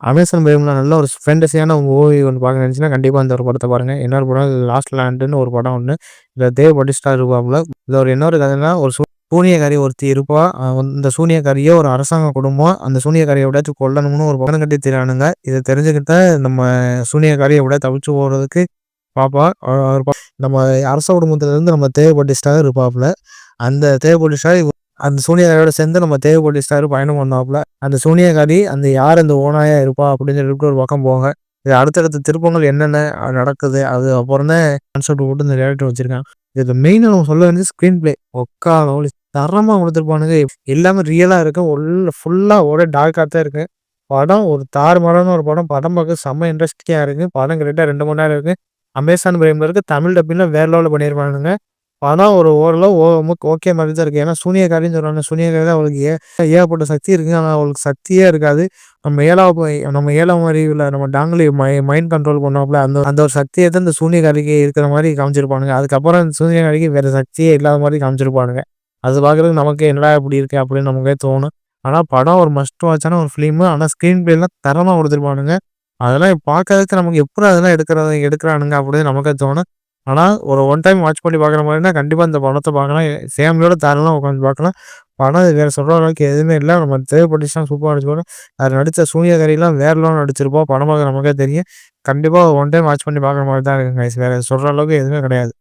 Amazon பிரைம்ல நல்ல ஒரு ஃபேண்டஸியான movie ஒண்ணு பார்க்க நினைச்சுன்னா, கண்டிப்பா இந்த ஒரு படத்த பாருங்க. இன்னொரு படம் லாஸ்ட் லேண்டுன்னு ஒரு படம் ஒண்ணு. இதுல தேவ் பாடிஸ்டா இருப்பாப்புல. இதுல ஒரு இன்னொரு கதைன்னா, ஒரு சூனியக்காரி ஒருத்தி இருப்பா. இந்த சூனியக்காரிய ஒரு அரசாங்க குடும்பம், அந்த சூனியக்காரிய எப்படியாச்சும் கொல்லணும்னு ஒரு படம் கட்டி திரிறானுங்க. இத தெரிஞ்சுக்கிட்ட நம்ம சூனியக்காரி எப்படியாவது தப்பிச்சு போறதுக்கு பாப்பா. நம்ம அரச குடும்பத்திலருந்து நம்ம தேவ் பாடிஸ்டா இருப்பாப்புல. அந்த தேவ் பாடிஸ்டா அந்த சூனியக்காரியோட சேர்ந்து நம்ம தேவ் பாடிஸ்டாரு பயணம் பண்ணாப்புல. அந்த சூனியக்காரி அந்த யார் அந்த ஓநாயா இருப்பா அப்படின்னு சொல்லிட்டு ஒரு பக்கம் போங்க. இது அடுத்தடுத்த திருப்பங்கள் என்னென்ன நடக்குது. அது அப்புறம் தான் கான்செப்ட் போட்டு இந்த டைரக்டர் வச்சிருக்காங்க. இதுல மெயினா நம்ம சொல்ல வேண்டியது ஸ்க்ரீன் பிளே. ஒக்கா லெவலு தரமா குடுத்துருப்பானுங்க. எல்லாமே ரியலா இருக்கு. ஃபுல்லா ஒரே டார்க்கா தான் இருக்கு. படம் ஒரு தாறுமாறான ஒரு படம். படம் பார்க்க செம்ம இன்ட்ரெஸ்டிங்கா இருக்கு. படம் கிட்டத்தட்ட 2 மணி நேரம் இருக்கு. அமேசான் பிரைம்ல இருக்கு. தமிழ் டப்பிங்ல வேற லெவல்ல பண்ணியிருப்பானுங்க. படம் ஒரு ஓரளவு ஓகே மாரி தான் இருக்கு. ஏன்னா சூனியக்காரின்னு சொல்றாங்க. சூனியக்காரி தான் அவளுக்கு ஏகப்பட்ட சக்தி இருக்கு. ஆனா அவளுக்கு சக்தியே இருக்காது. நம்ம 7ஆம் அறிவுல நம்ம டாங்லி மைண்ட் கண்ட்ரோல் பண்ணோம்ல, அந்த அந்த ஒரு சக்திய தான் இந்த சூனியக்காரிக்கு இருக்கிற மாரி காமிச்சிருப்பானுங்க. அதுக்கப்புறம் இந்த சூனியக்காரிக்கு வேற சக்தியே இல்லாத மாரி காமிச்சிருப்பானுங்க. அது பார்க்குறதுக்கு நமக்கு என்னடா இப்படி இருக்கு அப்படின்னு நமக்கே தோணும். ஆனா படம் ஒரு மஸ்ட் வாட்சான ஒரு ஃபிலிமு. ஆனா ஸ்க்ரீன் பிளேலாம் தரமா குடுத்துருப்பானுங்க. அதெல்லாம் பார்க்கறதுக்கு நமக்கு எப்புட்றா அதெல்லாம் எடுக்குறானுங்க அப்படின்னு நமக்கே தோணும். ஆனா ஒரு ஒன் டைம் வாட்ச் பண்ணி பார்க்குற மாரினா கண்டிப்பா இந்த படத்த பார்க்கலாம். ஃபேமிலியோட தாராளமா உட்காந்து பார்க்கலாம். படம் வேற சொல்ற அளவுக்கு எதுவுமே இல்ல. நம்ம தேவப்பட்டுச்சுனா சூப்பரா நடிச்சிருப்பாங்க. அதுல நடிச்ச சூர்யாகாரிலாம் வேற லெவல்ல நடிச்சிருப்பா. படம் பார்க்க நமக்கே தெரியும். கண்டிப்பா ஒன் டைம் வாட்ச் பண்ணி பார்க்குற மாரி தான் இருக்குங்க. வேற சொல்ற அளவுக்கு எதுவுமே கிடையாது.